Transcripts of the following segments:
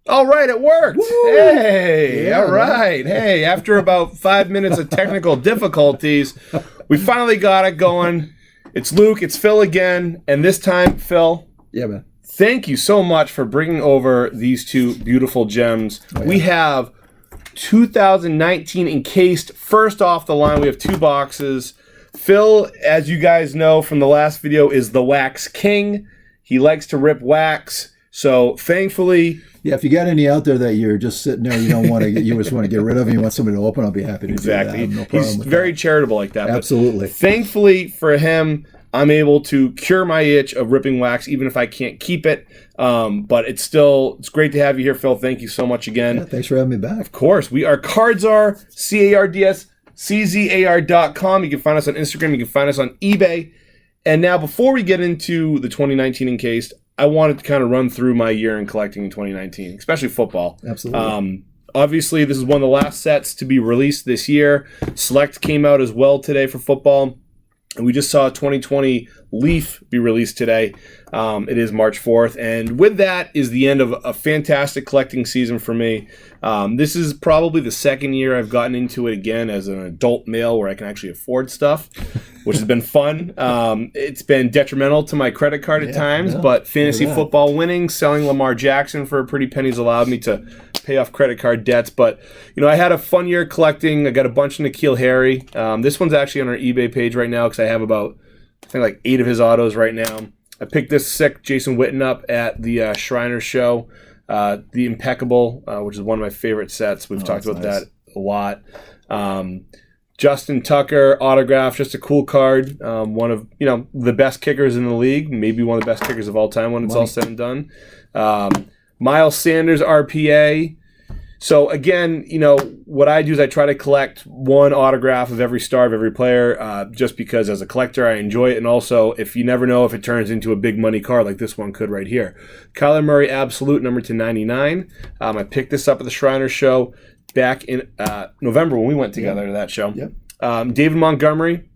All right, it worked. Woo! Hey, Yeah, all right. Hey, after about 5 minutes of technical difficulties, we finally got it going. It's Luke, it's Phil again, and this time, Phil, Yeah, man. thank you so much for bringing over these two beautiful gems. Oh, yeah. We have 2019 Encased first off the line. We have 2 boxes. Phil, as you guys know from the last video, is the wax king. He likes to rip wax. So thankfully... Yeah, if you got any out there that you're just sitting there, you don't want to, you just want to get rid of, and you want somebody to open, I'll be happy to do that. I have no problem He's with very that. charitable like that. Absolutely. But thankfully for him, I'm able to cure my itch of ripping wax, even if I can't keep it. But it's great to have you here, Phil. Thank you so much again. Yeah, thanks for having me back. Of course, we are Czar, CARDS, CZAR.com. You can find us on Instagram. You can find us on eBay. And now, before we get into the 2019 Encased, I wanted to kind of run through my year in collecting in 2019, especially football. Absolutely. Obviously, this is one of the last sets to be released this year. Select came out as well today for football. And we just saw 2020 Leaf be released today. It is March 4th. And with that is the end of a fantastic collecting season for me. This is probably the second year I've gotten into it again as an adult male where I can actually afford stuff, which has been fun. It's been detrimental to my credit card at times, but fantasy football winning, selling Lamar Jackson for a pretty pennies allowed me to pay off credit card debts. But, I had a fun year collecting. I got a bunch of N'Keal Harry. This one's actually on our eBay page right now because I have about, I think, like 8 of his autos right now. I picked this sick Jason Witten up at the Shriner show. The Impeccable, which is one of my favorite sets. We've talked about that a lot. Justin Tucker autograph, just a cool card. One of the best kickers in the league, maybe one of the best kickers of all time when it's all said and done. Miles Sanders RPA. So again, what I do is I try to collect one autograph of every star of every player, just because as a collector I enjoy it, and also if you never know if it turns into a big money card like this one could right here. Kyler Murray Absolute number /99. I picked this up at the Shriner show back in November when we went together to that show. Yep. David Montgomery,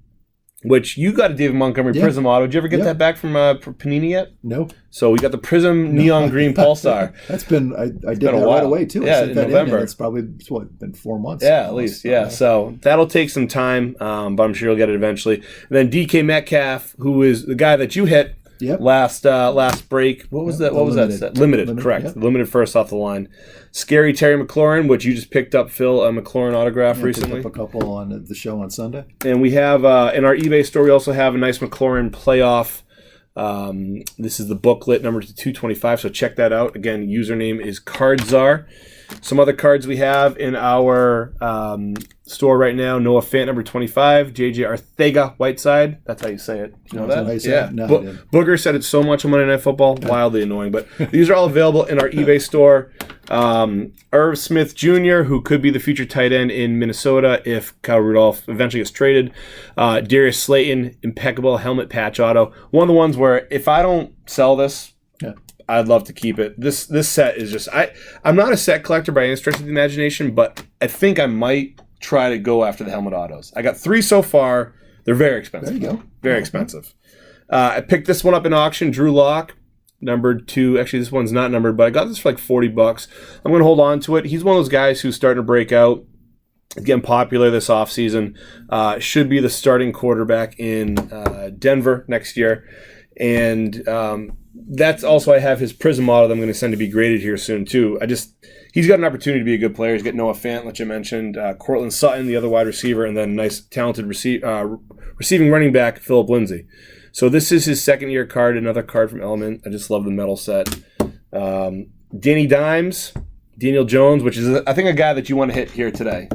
which you got a David Montgomery Prism auto. Did you ever get that back from Panini yet? No. So we got the Prism Neon Green Pulsar. That's been, I did that right away too. Yeah, I sent in that November. and it's probably, been 4 months. Yeah, at least. Yeah. So that'll take some time, but I'm sure you'll get it eventually. And then DK Metcalf, who is the guy that you hit last break. What was that? What was that set? Limited, correct. Yep. Limited first off the line. Scary Terry McLaurin, which you just picked up, Phil, a McLaurin autograph recently. Picked up a couple on the show on Sunday. And we have, in our eBay store, we also have a nice McLaurin playoff. This is the booklet number 225, so check that out. Again, username is Czar. Some other cards we have in our store right now: Noah Fant number 25, JJ Arthega Whiteside. That's how you say it. You know that? Yeah. No, Booger said it so much on Monday Night Football, wildly annoying. But these are all available in our eBay store. Irv Smith Jr., who could be the future tight end in Minnesota if Kyle Rudolph eventually gets traded. Darius Slayton, Impeccable helmet patch auto. One of the ones where if I don't sell this, I'd love to keep it. This set is just... I'm not a set collector by any stretch of the imagination, but I think I might try to go after the helmet autos. I got 3 so far. They're very expensive. There you go. Very expensive. I picked this one up in auction. Drew Lock, numbered 2. Actually, this one's not numbered, but I got this for like $40. I'm going to hold on to it. He's one of those guys who's starting to break out. Getting popular this offseason. Should be the starting quarterback in Denver next year. And... that's also, I have his Prism auto that I'm going to send to be graded here soon, too. He's got an opportunity to be a good player. He's got Noah Fant, like you mentioned, Cortland Sutton, the other wide receiver, and then nice, talented receiving running back, Philip Lindsay. So this is his second-year card, another card from Element. I just love the metal set. Danny Dimes, Daniel Jones, which is, I think, a guy that you want to hit here today.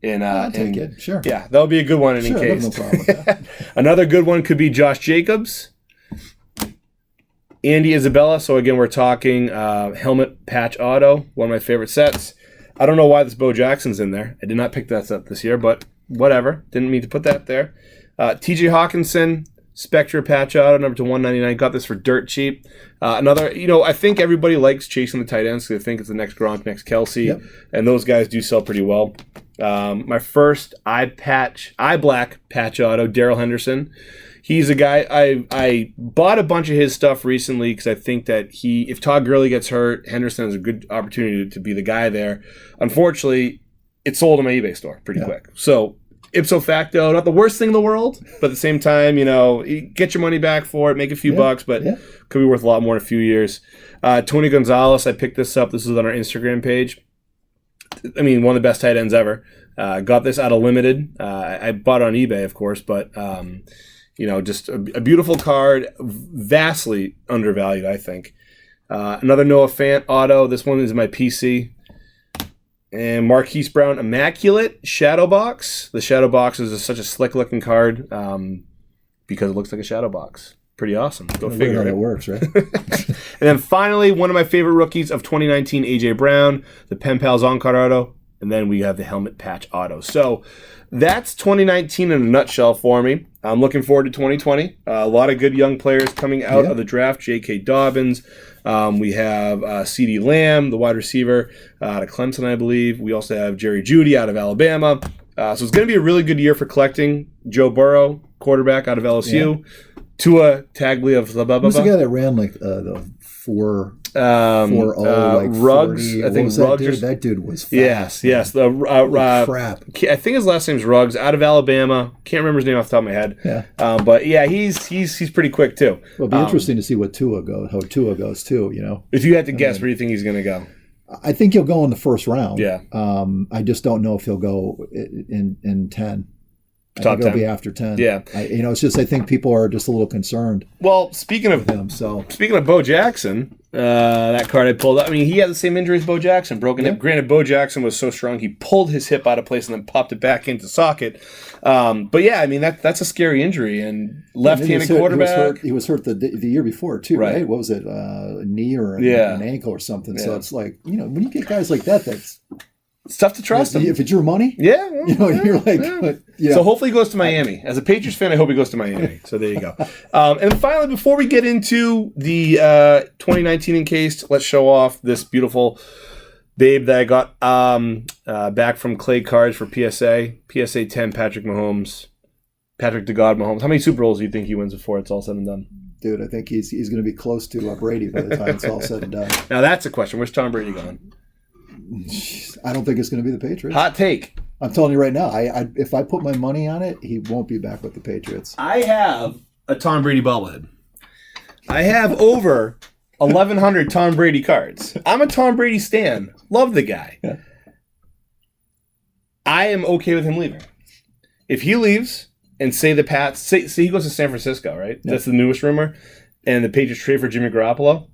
I'll take it. Sure. Yeah, that'll be a good one in Encased. No problem with that. Another good one could be Josh Jacobs. Andy Isabella. So again, we're talking helmet patch auto, one of my favorite sets. I don't know why this Bo Jackson's in there. I did not pick that set this year, but whatever. Didn't mean to put that there. TJ Hawkinson, Spectra patch auto, number /199. Got this for dirt cheap. Another, I think everybody likes chasing the tight ends because they think it's the next Gronk, next Kelsey, and those guys do sell pretty well. My first eye black patch auto, Darrell Henderson. He's a guy I bought a bunch of his stuff recently because I think that if Todd Gurley gets hurt, Henderson has a good opportunity to be the guy there. Unfortunately, it sold in my eBay store pretty quick. So ipso facto, not the worst thing in the world, but at the same time, you get your money back for it, make a few bucks, but could be worth a lot more in a few years. Tony Gonzalez, I picked this up. This is on our Instagram page. I mean, one of the best tight ends ever. Got this out of Limited. I bought it on eBay, of course, but just a beautiful card, vastly undervalued, I think. Another Noah Fant auto. This one is my PC. And Marquise Brown Immaculate Shadow Box. The Shadow Box is such a slick-looking card because it looks like a Shadow Box. Pretty awesome. Go figure. How that works, right? And then finally, one of my favorite rookies of 2019, A.J. Brown, the Pen Pals on-card auto. And then we have the Helmet Patch auto. So that's 2019 in a nutshell for me. I'm looking forward to 2020. A lot of good young players coming out of the draft. J.K. Dobbins. We have CeeDee Lamb, the wide receiver out of Clemson, I believe. We also have Jerry Jeudy out of Alabama. So it's going to be a really good year for collecting. Joe Burrow, quarterback out of LSU. Tua Tagovailoa. Who's the guy that ran like the 4.0 like Ruggs? 40, I think Ruggs. That dude was fast. Yes. Crap. I think his last name's Ruggs, out of Alabama. Can't remember his name off the top of my head. Yeah. But yeah, he's pretty quick too. Well, it'll be interesting to see how Tua goes too. If you had to guess, where do you think he's going to go? I think he'll go in the first round. Yeah. I just don't know if he'll go in 10. I Top think it'll 10. be after 10. Yeah. It's just I think people are just a little concerned. Well, speaking of Bo Jackson, that card I pulled up, I mean, he had the same injury as Bo Jackson, broken hip. Granted, Bo Jackson was so strong, he pulled his hip out of place and then popped it back into socket. But yeah, I mean, that's a scary injury. And left-handed quarterback. He was hurt the year before, too, right? What was it? A knee or an ankle or something. Yeah. So it's like, when you get guys like that, it's tough to trust him. If it's your money, you're like, So hopefully he goes to Miami. As a Patriots fan, I hope he goes to Miami. So there you go. And finally, before we get into the 2019 Encased, let's show off this beautiful babe that I got back from Clay Cards for PSA. PSA 10, Patrick Mahomes. Patrick the God Mahomes. How many Super Bowls do you think he wins before it's all said and done? Dude, I think he's going to be close to Brady by the time it's all said and done. Now that's a question. Where's Tom Brady going? I don't think it's going to be the Patriots. Hot take. I'm telling you right now, if I put my money on it, he won't be back with the Patriots. I have a Tom Brady bobblehead. I have over 1,100 Tom Brady cards. I'm a Tom Brady stan. Love the guy. Yeah. I am okay with him leaving. If he leaves and say the Pats, say he goes to San Francisco, right? Yeah. That's the newest rumor. And the Patriots trade for Jimmy Garoppolo.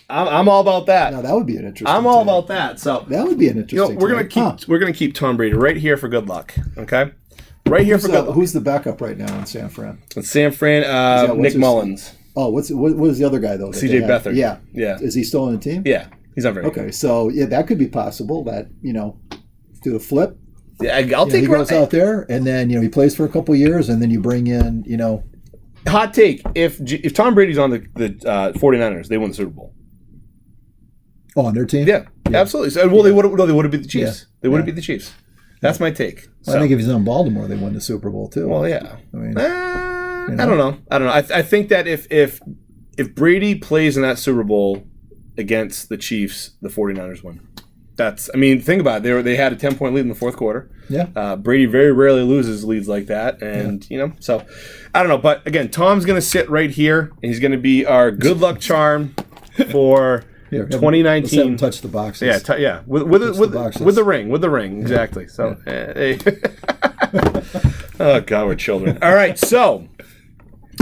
I'm all about that. Now that would be an interesting. I'm all about that. So that would be an interesting. We're gonna keep Tom Brady right here for good luck. Okay, right here for good luck. Who's the backup right now in San Fran? In San Fran, Nick Mullins. Oh, what is the other guy though? CJ Beathard. Yeah. Is he still on the team? Yeah, he's not very good. Okay, so that could be possible. That do the flip. Yeah, I'll take. He goes out there and then he plays for a couple years and then you bring in Hot take: If Tom Brady's on the 49ers, they win the Super Bowl. Oh, on their team? Yeah. Absolutely. So, well, they would have beat the Chiefs. They would have beat the Chiefs. That's my take. Well, I think if he's on Baltimore, they win the Super Bowl too. Well, yeah. I mean, I don't know. I think that if Brady plays in that Super Bowl against the Chiefs, the 49ers win. Think about it. They had a 10-point lead in the fourth quarter. Yeah. Brady very rarely loses leads like that, and so I don't know. But again, Tom's going to sit right here, and he's going to be our good luck charm for. Here, 2019. Let's have him touch the boxes. Yeah, with the ring, exactly. So, hey. Oh God, we're children. All right, so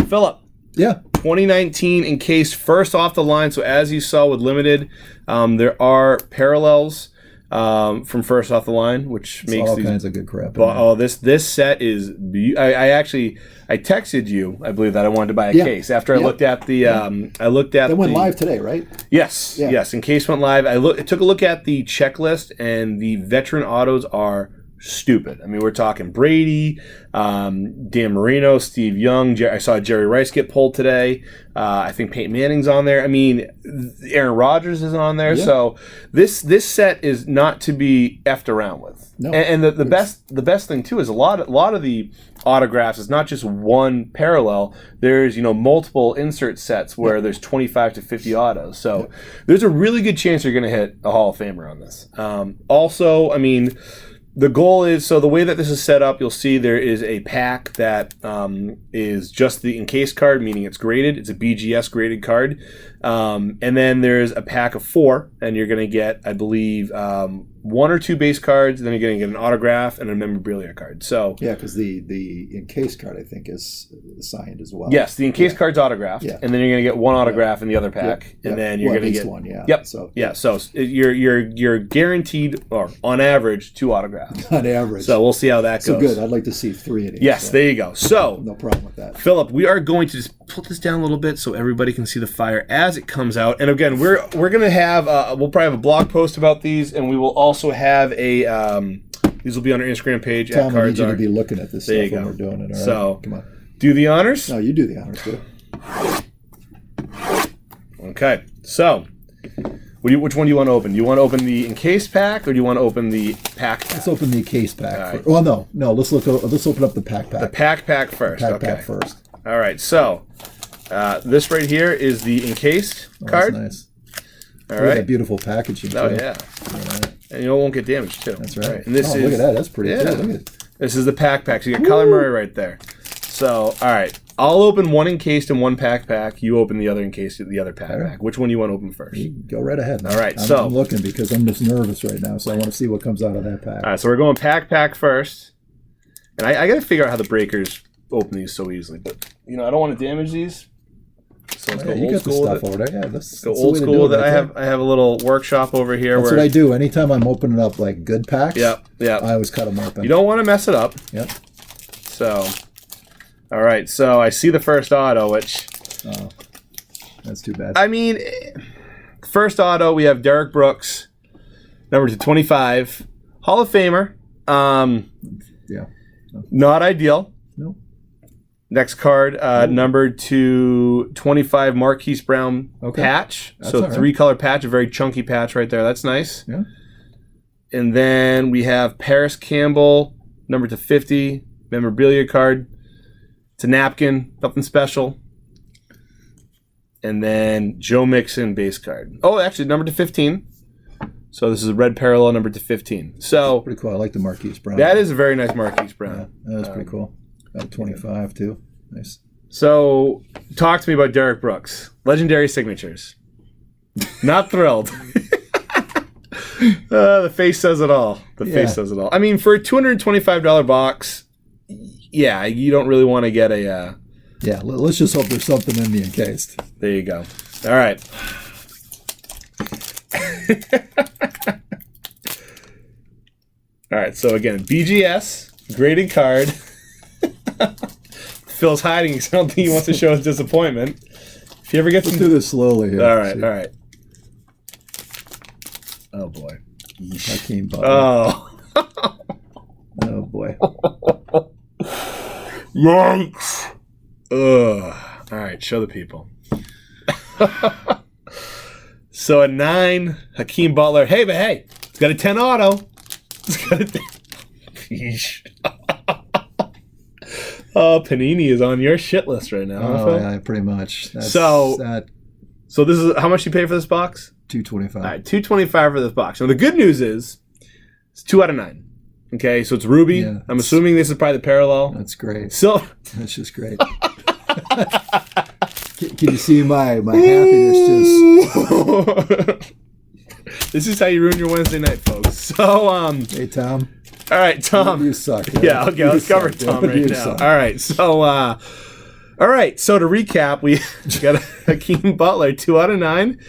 Philip. Yeah. 2019 Encased first off the line. So as you saw with Limited, there are parallels from first off the line, which makes all kinds of good crap. This set is. I texted you, I believe, that I wanted to buy a case after I looked at the. That went live today, right? Yes, yes. Encased went live. I took a look at the checklist, and the veteran autos are stupid. I mean, we're talking Brady, Dan Marino, Steve Young. I saw Jerry Rice get pulled today. I think Peyton Manning's on there. I mean, Aaron Rodgers is on there. Yeah. So this set is not to be effed around with. No, and the best thing too is a lot of the autographs is not just one parallel. There's multiple insert sets where there's 25 to 50 autos. So there's a really good chance you're going to hit a Hall of Famer on this. Also, I mean, the goal is, so the way that this is set up, you'll see there is a pack that is just the encased card, meaning it's graded. It's a BGS graded card. And then there's a pack of 4, and you're going to get, I believe, 1 or 2 base cards, and then you're going to get an autograph and a memorabilia card. So yeah, because the encased card, I think, is signed as well. Yes, the encased card's autographed, and then you're going to get 1 autograph in the other pack, and then you're going to get 1. Yeah. Yep. So you're guaranteed, or on average, 2 autographs. On average. So we'll see how that goes. So good. I'd like to see 3 of these. Yes, there you go. So no problem with that. Philip, we are going to just put this down a little bit so everybody can see the fire as it comes out. And again, we're going to have we'll probably have a blog post about these, and we will also have a these will be on our Instagram page. Tom, I need you to be looking at this stuff when we're doing it. All right? So come on, do the honors. No, you do the honors, too. Okay, so which one do you want to open? Do you want to open the encased pack, or do you want to open the pack? Let's open the encased pack. Right. Well, no. Let's open up the pack. The pack first. Pack first. All right. So this right here is the encased card. That's nice. All right. That beautiful packaging. Oh yeah. All right. And it won't get damaged too. That's right. And this is, look at that. That's pretty cool. Look at this is the pack. So you got Kyler Murray right there. So all right. I'll open 1 encased and 1 pack. You open the other encased and the other pack. Which one do you want to open first? You go right ahead. Man. All right. I'm looking because I'm just nervous right now, so I want to see what comes out of that pack. All right. So we're going pack first, and I got to figure out how the breakers open these so easily. But I don't want to damage these. So let's go you old got school. The stuff over there. Yeah, that's go old school. That I have a little workshop over here. That's what I do. Anytime I'm opening up like good packs. Yep. I always cut them open. You don't want to mess it up. Yep. So. All right, so I see the first auto, which... Oh, that's too bad. I mean, first auto, we have Derek Brooks, number 225, Hall of Famer. Yeah. Not ideal. No. Next card, number 225, Marquise Brown patch. That's so 3-color patch, a very chunky patch right there. That's nice. Yeah. And then we have Paris Campbell, number 250, memorabilia card. It's a napkin, nothing special. And then Joe Mixon base card. Oh, actually, number 215. So this is a red parallel number 215. So that's pretty cool. I like the Marquise Brown. That is a very nice Marquise Brown. Yeah, that is pretty cool. Got 25 too. Nice. So talk to me about Derek Brooks. Legendary signatures. Not thrilled. The face says it all. Face says it all. I mean, for a $225 box. Yeah, you don't really want to get a... Yeah, let's just hope there's something in the encased. There you go. All right. All right, so again, BGS, graded card. Phil's hiding because I don't think he wants to show his disappointment. If you ever get Let's do this slowly here. All right. Oh, boy. Hakeem Butler. Oh. Oh, boy. Yikes. Ugh. All right, show the people. So a 9, Hakeem Butler. Hey, it's got a 10 auto. It's got a 10. Oh, Panini is on your shit list right now. Oh, yeah, pretty much. So this is how much you pay for this box? $225. All right, $225 for this box. Now the good news is it's 2 out of 9. Okay, so it's Ruby. Yeah, I'm assuming this is probably the parallel. That's great. So that's just great. Can you see my happiness? Just this is how you ruin your Wednesday night, folks. So hey Tom. All right, Tom. You suck. Man. Yeah, okay, let's cover Tom right now. Suck. All right, so to recap, we got a Hakeem Butler, 2 out of 9.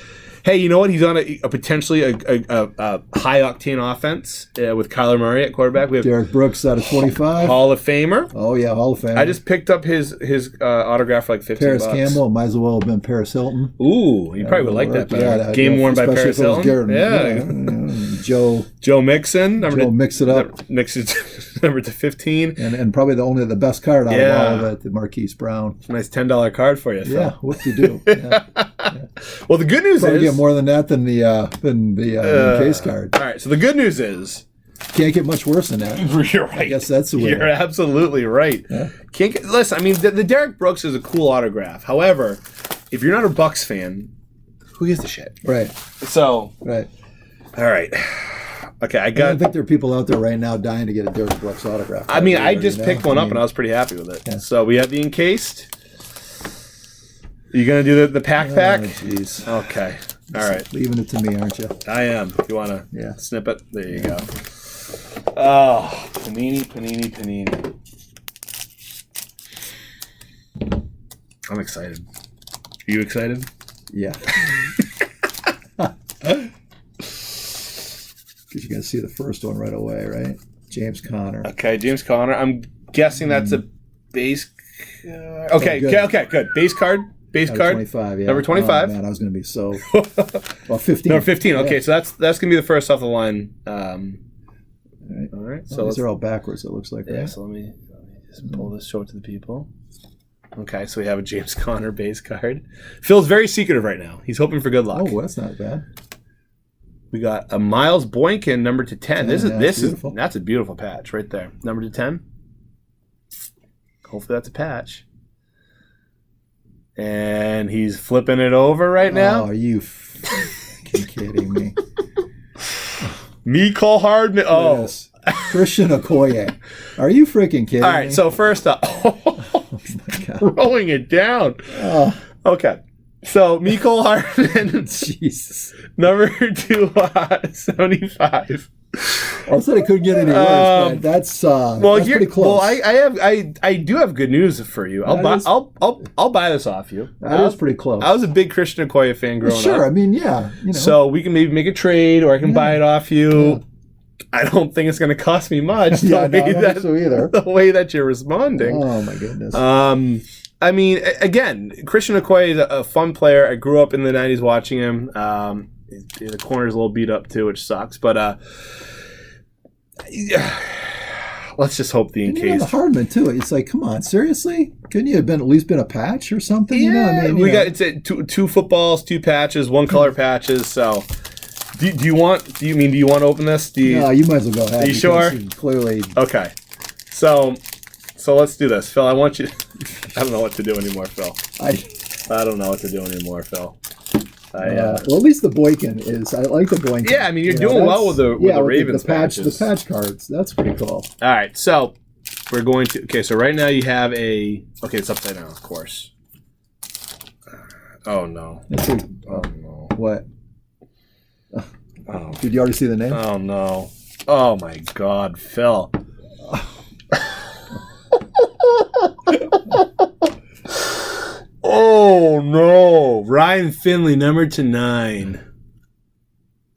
Hey, you know what? He's on a potentially a high octane offense with Kyler Murray at quarterback. We have Derek Brooks out of 25, Hall of Famer. Oh yeah, Hall of Famer. I just picked up his autograph for like $15. Paris Campbell might as well have been Paris Hilton. Ooh, you probably would like that better. Yeah, game worn by Paris Hilton. Joe Mixon. Mix it up. Mix it number to 15. And probably the best card out of all of it, the Marquise Brown. Nice $10 card for you, Phil. Yeah, what do you do? Yeah. Well, the good news probably is... get more than that than the Encased card. All right, so the good news is... Can't get much worse than that. You're right. I guess that's the way. You're absolutely right. Yeah. Listen, I mean, the Derek Brooks is a cool autograph. However, if you're not a Bucks fan, who gives a shit? Right. So... Right. All right. Okay, I don't think there are people out there right now dying to get a Derek Brooks autograph. I mean, I just picked one up and I was pretty happy with it. Yeah. So we have the Encased. Are you going to do the pack? Jeez. Okay. All right. Leaving it to me, aren't you? I am. If you want to snip it, there you go. Oh, panini. I'm excited. Are you excited? Yeah. Because you're going to see the first one right away, right? James Conner. Okay, James Conner. I'm guessing that's a base. Okay, good. Base card. Base card. 25, yeah. Number 25. Oh, man, I was going to be so. Well, 15. Number 15. Okay, so that's going to be the first off the line. All right. So these are all backwards, it looks like, right? Yeah, so let me just pull this, show it to the people. Okay, so we have a James Conner base card. Phil's very secretive right now. He's hoping for good luck. Oh, that's not bad. We got a Miles Boykin, number to 10. That's a beautiful patch right there. Number to 10. Hopefully that's a patch. And he's flipping it over right now. Oh, are you kidding me? Mecole Hardman. Oh. Yes. Christian Okoye. Are you freaking kidding me? All right, so first up. Oh my God. Rolling it down. Oh. Okay. So, Mecole Hardman. Jesus. Number 275. I said it couldn't get any worse, but that's pretty close. Well, I do have good news for you. I'll buy this off you. That is pretty close. I was a big Christian Okoye fan growing up. Sure, I mean, yeah. You know. So we can maybe make a trade, or I can buy it off you. Yeah. I don't think it's going to cost me much. I don't think so either. The way that you're responding. Oh my goodness. I mean, again, Christian Okoye is a fun player. I grew up in the 90s watching him. The corner's a little beat up too, which sucks. But let's just hope the Encased. The Hardman too. It's like, come on, seriously? Couldn't you have at least been a patch or something? Yeah, you know, I mean, we got two footballs, 2 patches, 1 color patches. So, do you want to open this? No, you might as well go ahead. Are you sure? Clearly. Okay. So let's do this, Phil. I want you. I don't know what to do anymore, Phil. I don't know what to do anymore, Phil. Well, at least the Boykin is. I like the Boykin. Yeah, I mean, you're doing well with the Ravens the patch cards. That's pretty cool. All right, so we're going to. Okay, so right now you have a. Okay, it's upside down, of course. Oh no. Oh no. What? Oh. Did you already see the name? Oh no. Oh my God, Phil. Oh no. Ryan Finley, number to 9.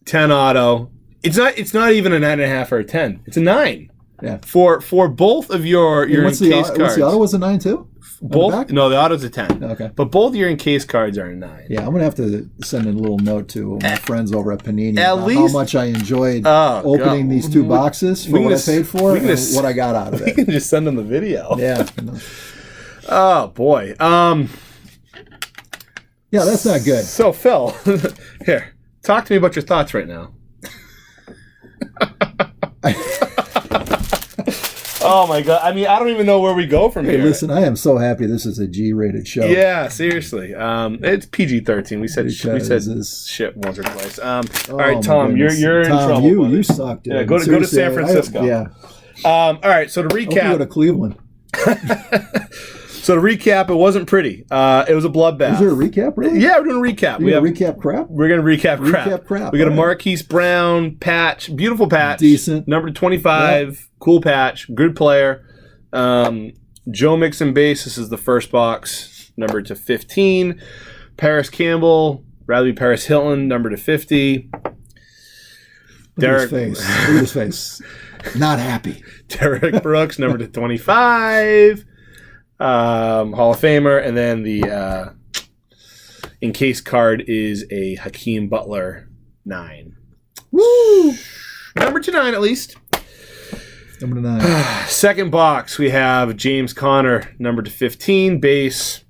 10 auto. It's not even a 9.5 or a 10. It's a 9. Yeah. For both of your Encased cards. What's the auto was a 9 too? Both? No, the auto's a 10. Okay. But both your Encased cards are a 9. Yeah, I'm going to have to send in a little note to my friends over at Panini about how much I enjoyed opening these 2 boxes for what I paid for and what I got out of it. We can just send them the video. Yeah. Oh, boy. Yeah, that's not good. So, Phil, here, talk to me about your thoughts right now. Oh my God! I mean, I don't even know where we go from here. Listen, I am so happy this is a G-rated show. Yeah, seriously. It's PG-13. We said shit once or twice. All right, Tom, you're in trouble. You suck, dude. Yeah, go to San Francisco. All right. So to recap, I hope you go to Cleveland. So to recap, it wasn't pretty. It was a bloodbath. Is there a recap, really? Yeah, we're doing a recap. We're going to recap crap? We're going to recap crap. We got a Marquise Brown patch. Beautiful patch. Decent. Number 25. Yep. Cool patch. Good player. Joe Mixon base. This is the first box. Number to 15. Paris Campbell. Rather be Paris Hilton. Number to 50. Derek. Look at his face. Not happy. Derek Brooks. Number to 25. Hall of Famer, and then the Encased card is a Hakeem Butler 9. Woo! Woo! Number to 9 at least. Number 9. Second box, we have James Conner, number to 15, base.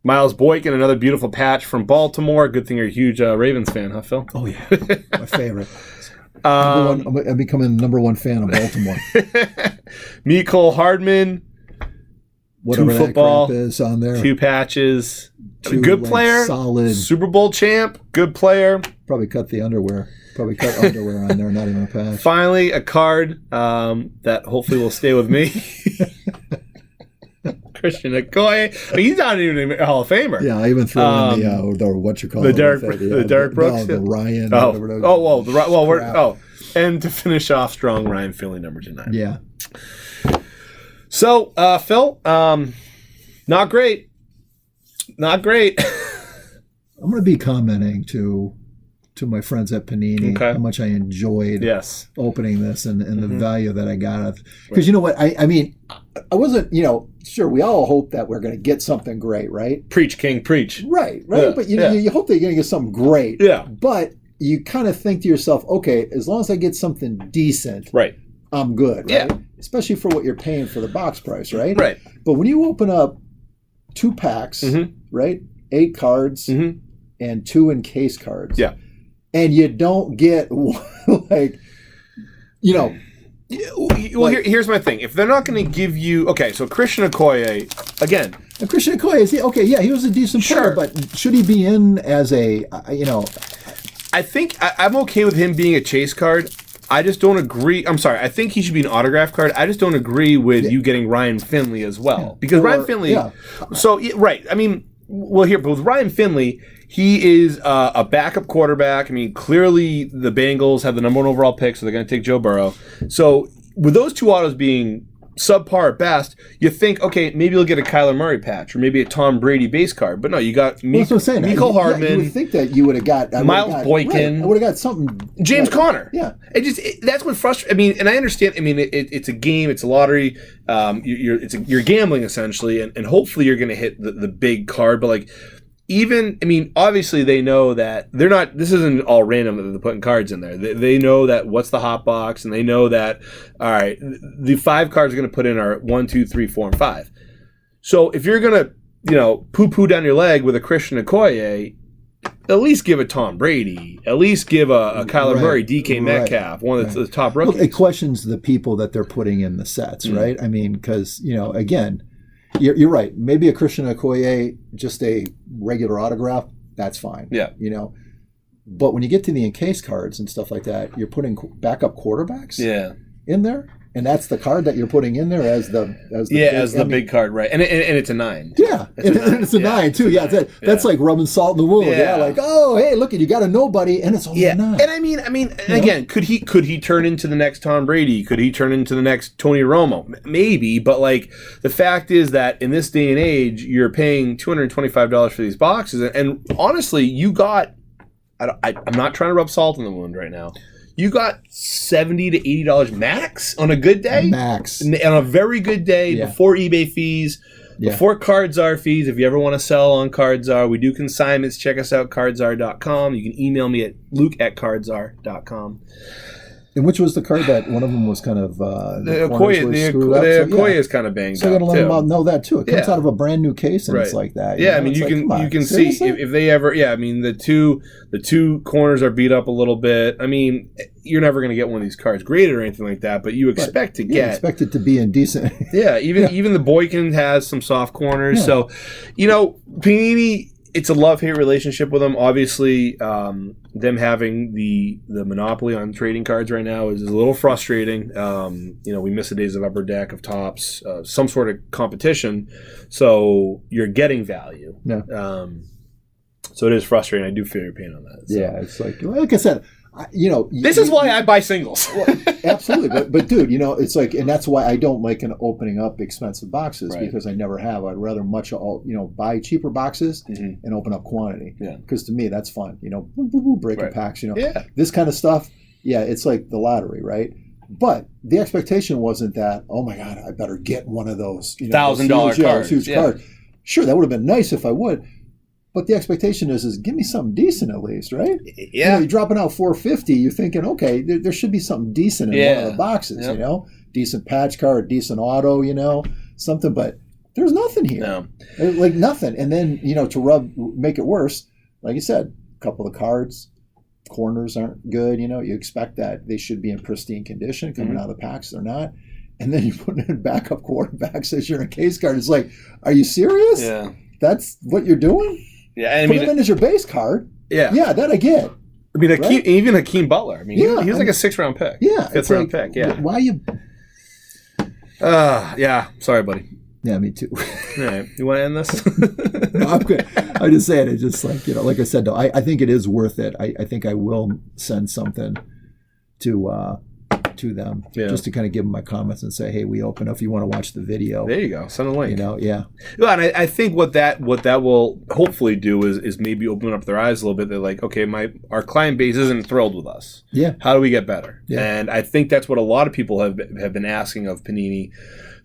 Miles Boykin, another beautiful patch from Baltimore. Good thing you're a huge Ravens fan, huh, Phil? Oh, yeah. My favorite. I'm becoming the number 1 fan of Baltimore. Mecole Hardman. Whatever 2 football, that crap is on there. 2 patches. 2, good player. Solid. Super Bowl champ. Good player. Probably cut the underwear. Probably cut underwear on there, not even a patch. Finally, a card that hopefully will stay with me. Christian Okoye. He's not even a Hall of Famer. Yeah, I even throw in the what you call the it, Derek Brooks. The Ryan. And to finish off strong, Ryan Finley, number to 9. Yeah. So, Phil, not great. Not great. I'm going to be commenting to my friends at Panini how much I enjoyed opening this and the value that I got. Because you know what? I mean, I wasn't, sure, we all hope that we're going to get something great, right? Preach, King, preach. Right. Yeah, but you hope that you're going to get something great. Yeah. But you kind of think to yourself, okay, as long as I get something decent, right, I'm good, right? Yeah. Especially for what you're paying for the box price, right? Right. But when you open up 2 packs, right, 8 cards, and 2 encased cards, and you don't get here's my thing. If they're not going to give you, so Christian Okoye again. And Christian Okoye he was a decent player, but should he be in as a I think I'm okay with him being a chase card. I just don't agree. I'm sorry. I think he should be an autograph card. I just don't agree with you getting Ryan Finley as well. Because Ryan Finley... Yeah. So, right. I mean, but with Ryan Finley, he is a backup quarterback. I mean, clearly the Bengals have the number 1 overall pick, so they're going to take Joe Burrow. So, with those 2 autos being subpar at best, you think, okay, maybe you'll get a Kyler Murray patch or maybe a Tom Brady base card. But no, you got Mecole Hardman. You would think that you would have got Miles Boykin. Right, I would have got something. James Conner. Yeah. That's what frustrates. I mean, and I understand. I mean, it's a game. It's a lottery. You're gambling essentially, and hopefully you're going to hit the big card. But obviously they know that they're not. This isn't all random that they're putting cards in there. They know that what's the hot box, and they know that all right, the 5 cards are going to put in are 1, 2, 3, 4, and 5. So if you're going to poo down your leg with a Christian Okoye, at least give a Tom Brady. At least give a Kyler Murray, DK Metcalf, one of the top rookies. Well, it questions the people that they're putting in the sets, right? I mean, because again. You're right. Maybe a Christian Okoye, just a regular autograph, that's fine. Yeah. But when you get to the encased cards and stuff like that, you're putting backup quarterbacks in there. And that's the card that you're putting in there as the big card, right? And it's a 9. Yeah, it's a 9 too. Yeah, that's like rubbing salt in the wound. Yeah, like hey, look, you got a nobody, and it's only a 9. And I mean, again, could he turn into the next Tom Brady? Could he turn into the next Tony Romo? Maybe, but the fact is that in this day and age, you're paying $225 for these boxes, and honestly, you got. I'm not trying to rub salt in the wound right now. You got $70 to $80 max on a good day? Max. On a very good day, before eBay fees, before CardZar fees. If you ever want to sell on CardZar, we do consignments. Check us out, cardzar.com. You can email me at luke@cardzar.com. And which was the card that one of them was kind of the Okoye is kind of banged up. So you got to let them know that too. It comes out of a brand new case and it's like that. Yeah, I mean you can see if they ever. Yeah, I mean the two corners are beat up a little bit. I mean you're never going to get one of these cards graded or anything like that, but you expect expect it to be indecent. Even the Boykin has some soft corners. So Panini. It's a love-hate relationship with them. Obviously, them having the monopoly on trading cards right now is a little frustrating. We miss the days of Upper Deck, of Tops, some sort of competition. So you're getting value. Yeah. So it is frustrating. I do feel your pain on that. So. Yeah, it's like I said, this is why I buy singles. Well, absolutely, but dude, it's like, and that's why I don't like opening up expensive boxes because I never have. I'd rather buy cheaper boxes and open up quantity. Yeah, because to me that's fun. Breaking packs. This kind of stuff. Yeah, it's like the lottery, right? But the expectation wasn't that. Oh my God, I better get one of those $1,000 cards. Huge cards. Sure, that would have been nice if I would. But the expectation is give me something decent at least, right? Yeah. You're dropping out $450. You're thinking, okay, there should be something decent in one of the boxes, decent patch card, decent auto, something. But there's nothing here, like nothing. And then to make it worse, like you said, a couple of cards, corners aren't good. You expect that they should be in pristine condition coming out of the packs. They're not. And then you put in backup quarterbacks as your encased card. It's like, are you serious? Yeah. That's what you're doing? Yeah, put him in as your base card. Yeah, that I get. I mean, even Hakeem Butler. I mean, he was like a 6th-round pick. Yeah, fifth round pick. Yeah. Why you? Yeah. Sorry, buddy. Yeah, me too. All right, you want to end this? No, I'm good. I'm just saying. It's just like like I said, though, I think it is worth it. I think I will send something to them just to kind of give them my comments and say, hey, we open up if you want to watch the video. There you go. Send a link. Yeah. Well, and I think what that will hopefully do is maybe open up their eyes a little bit. They're like, okay, our client base isn't thrilled with us. Yeah. How do we get better? Yeah. And I think that's what a lot of people have been asking of Panini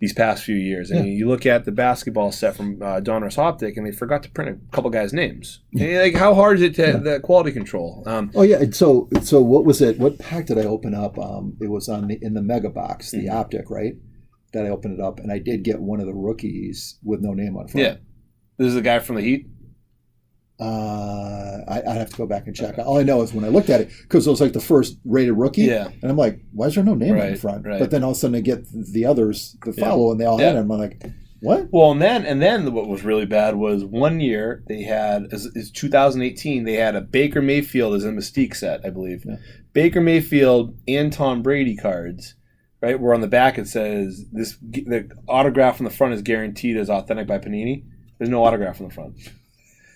these past few years. I mean, you look at the basketball set from Donruss Optic, and they forgot to print a couple guys' names. Yeah. Like, how hard is it to the quality control? So what was it? What pack did I open up? It was in the mega box, the Optic, right? That I opened it up, and I did get one of the rookies with no name on front. Yeah, this is the guy from the Heat. I'd have to go back and check. All I know is when I looked at it, because it was like the first rated rookie, and I'm like, why is there no name on the front? Right. But then all of a sudden I get the others to follow, and they all had it. I'm like, what? Well, and then what was really bad was one year they had, is 2018, they had a Baker Mayfield as a Mystique set, I believe. Yeah. Baker Mayfield and Tom Brady cards, right? Where on the back it says the autograph on the front is guaranteed as authentic by Panini. There's no autograph on the front.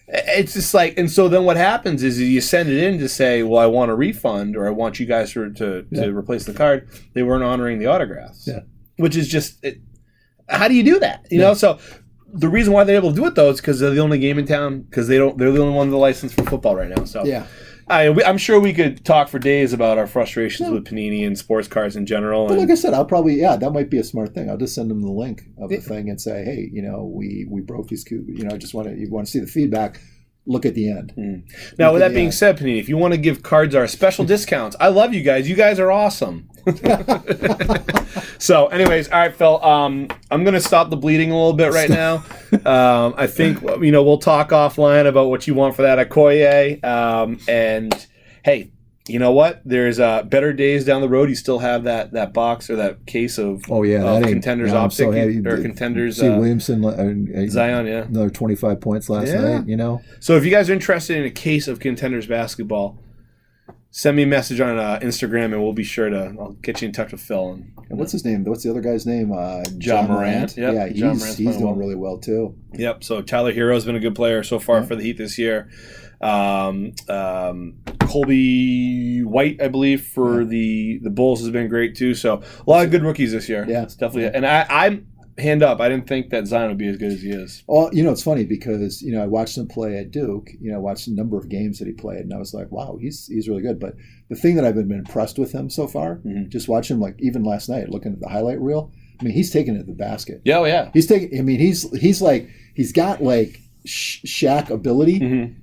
It's just like, and so then what happens is you send it in to say, well, I want a refund, or I want you guys to replace the card. They weren't honoring the autographs, which is just, how do you do that? You know, so the reason why they're able to do it though is because they're the only game in town, because they're the only one with the license for football right now. So I'm sure we could talk for days about our frustrations with Panini and sports cards in general. But like I said, I'll probably, that might be a smart thing. I'll just send them the link of the thing and say, hey, we broke these cubes. I just you want to see the feedback. Look at the end. Now, with that being said, Panini, if you want to give cards our special discounts, I love you guys. You guys are awesome. So, anyways, all right, Phil. I'm going to stop the bleeding a little bit right now. I think we'll talk offline about what you want for that Okoye. And hey, you know what? There's better days down the road. You still have that box or that case of Contenders Optic or Contenders. See Williamson, Zion, another 25 points last night. So if you guys are interested in a case of Contenders basketball, send me a message on Instagram, and we'll be sure I'll get you in touch with Phil. And what's his name? What's the other guy's name? John Morant. Yep. Yeah, he's doing really well too. Yep. So Tyler Hero's been a good player so far for the Heat this year. Colby White, I believe, for the Bulls has been great too. So a lot of good rookies this year. Yeah, it's definitely. And I'm hand up. I didn't think that Zion would be as good as he is. Well, it's funny because I watched him play at Duke. I watched a number of games that he played, and I was like, wow, he's really good. But the thing that I've been impressed with him so far, just watching him, like even last night, looking at the highlight reel. I mean, he's taking it to the basket. Yeah, yeah. He's taking. I mean, he's got like Shaq ability,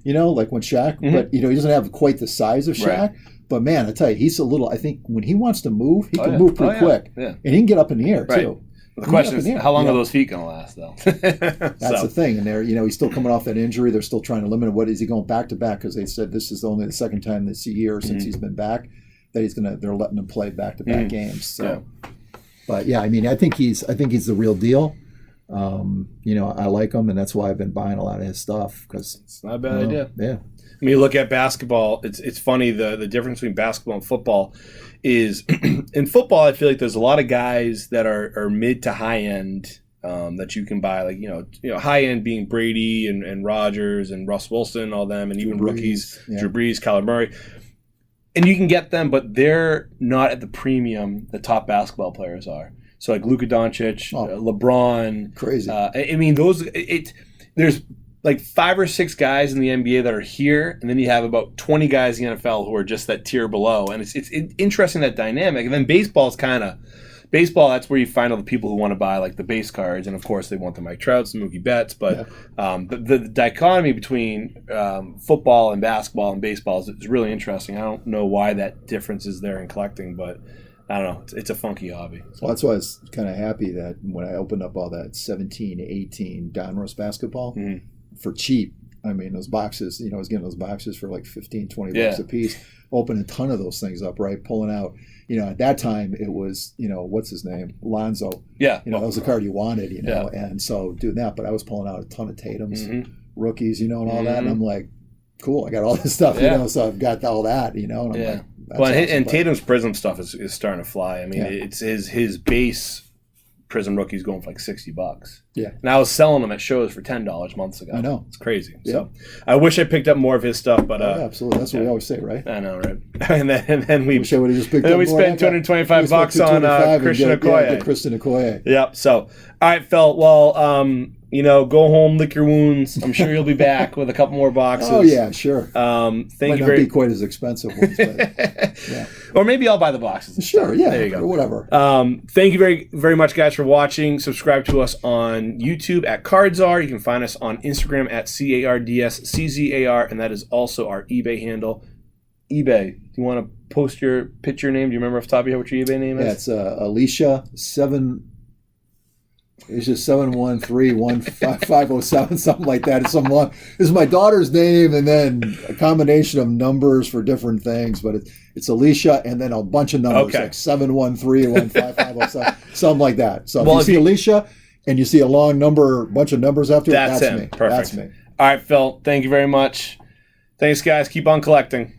like when Shaq, but he doesn't have quite the size of Shaq. Right. But man, I tell you, he's a little. I think when he wants to move, he can move pretty quick, and he can get up in the air too. The question is, how long are those feet going to last, though? That's the thing, and he's still coming off that injury. They're still trying to limit him. What is he going back to back? Because they said this is only the second time this year since he's been back that they're letting him play back to back games. So, but I mean, I think he's the real deal. I like him, and that's why I've been buying a lot of his stuff because it's not a bad idea. Yeah. I mean, you look at basketball. It's funny the difference between basketball and football is in football. I feel like there's a lot of guys that are mid to high end that you can buy, like high end being Brady and Rodgers and Russ Wilson, all them, and even rookies, Drew Brees, Kyler Murray. And you can get them, but they're not at the premium the top basketball players are. So like Luka Doncic, LeBron, crazy. I mean, there's like 5 or 6 guys in the NBA that are here, and then you have about 20 guys in the NFL who are just that tier below, and it's interesting, that dynamic. And then baseball's kind of Baseball, that's where you find all the people who want to buy like the base cards, and of course they want the Mike Trouts, the Mookie Betts. But the dichotomy between football and basketball and baseball is really interesting. I don't know why that difference is there in collecting, but I don't know. It's a funky hobby. Well, that's why I was kind of happy that when I opened up all that 17, 18 Donruss basketball for cheap. I mean, those boxes, I was getting those boxes for like 15, 20 bucks a piece. Open a ton of those things up, right? Pulling out, at that time it was, what's his name? Lonzo. Yeah. That was the card you wanted, and so doing that. But I was pulling out a ton of Tatum's rookies, and all that. And I'm like, cool, I got all this stuff, so I've got all that, and I'm like, well, awesome. And Tatum's Prism stuff is starting to fly. I mean, it's his base Prism rookies going for like $60. Yeah. And I was selling them at shows for $10 months ago. I know. It's crazy. Yeah. So I wish I picked up more of his stuff, but absolutely. That's what we always say, right? I know, right? and then we wish I would have just picked up we more. spent $225 on Christian Okoye. Get Christian Okoye. Yep. So all right, Phil. Well, go home, lick your wounds. I'm sure you'll be back with a couple more boxes. Oh yeah, sure. Thank Might you not be quite as expensive ones, but or maybe I'll buy the boxes. Sure, yeah. There you go. Or whatever. Thank you very, very much, guys, for watching. Subscribe to us on YouTube at CardZar. You can find us on Instagram at CARDSCZAR, and that is also our eBay handle. eBay. Do you want to post your picture name? Do you remember off the top of your head what your eBay name is? Yeah, it's Alicia 7. It's just 7131507, something like that. It's some long. This is my daughter's name, and then a combination of numbers for different things. But it's Alicia, and then a bunch of numbers like 7131557, something like that. So if you see Alicia and you see a long number, bunch of numbers after it, that's me. Perfect. That's me. All right, Phil. Thank you very much. Thanks, guys. Keep on collecting.